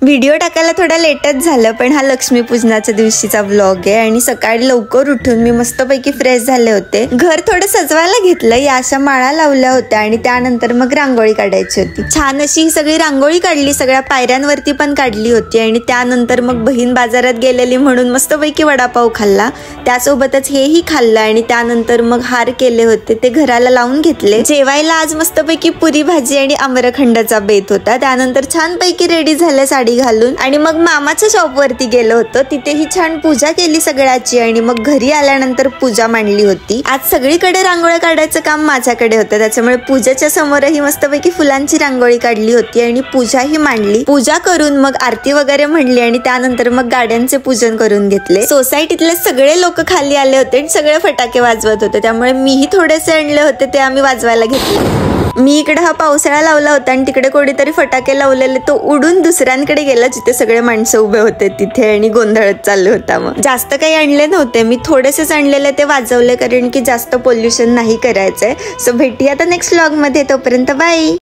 Video टाकायला थोडा लेटच झालं, पण हा लक्ष्मीपूजनाच्या दिवशीचा व्लॉग आहे आणि सकाळी लवकर उठून मी मस्तपैकी फ्रेश झाले होते. घर थोडं सजवायला घेतलं, या अशा माळा लावल्या होत्या आणि त्यानंतर मग रांगोळी काढायची होती. छान अशी ही सगळी रांगोळी काढली, सगळ्या पायऱ्यांवरती पण काढली होती आणि त्यानंतर मग बहीण बाजारात गेलेली म्हणून मस्तपैकी वडापाव खाल्ला, त्यासोबतच हेही खाल्लं आणि त्यानंतर मग हार केले होते ते घराला लावून घेतले. जेवायला आज मस्तपैकी पुरी भाजी आणि आम्रखंडाचा बेत होता. त्यानंतर छानपैकी रेडी झाले साडी घालून आणि मग मामाच्या शॉप वरती गेलो होतो, तिथेही छान पूजा केली सगळ्याची आणि मग घरी आल्यानंतर पूजा मांडली होती. आज सगळीकडे रांगोळ्या काढायचं काम माझ्याकडे होतं, त्याच्यामुळे पूजेच्या समोरही मस्तपैकी फुलांची रांगोळी काढली होती आणि पूजाही मांडली. पूजा करून मग आरती वगैरे म्हणली आणि त्यानंतर मग गाड्यांचे पूजन करून घेतले. सोसायटीतले सगळे लोक खाली आले होते आणि सगळे फटाके वाजवत होते, त्यामुळे मीही थोडेसे आणले होते ते आम्ही वाजवायला घेतले. मी इकडे हा पावसाळा लावला होता आणि तिकडे कोणीतरी फटाके लावलेले, तो उडून दुसऱ्यांकडे गेला जिथे सगळे माणसं उभे होते तिथे आणि गोंधळत चालू होता. मग जास्त काही आणले नव्हते, मी थोडेसेच आणलेले ते वाजवले कारण की जास्त पोल्युशन नाही करायचंय. सो भेटूया आता नेक्स्ट व्लॉग मध्ये, तोपर्यंत बाय.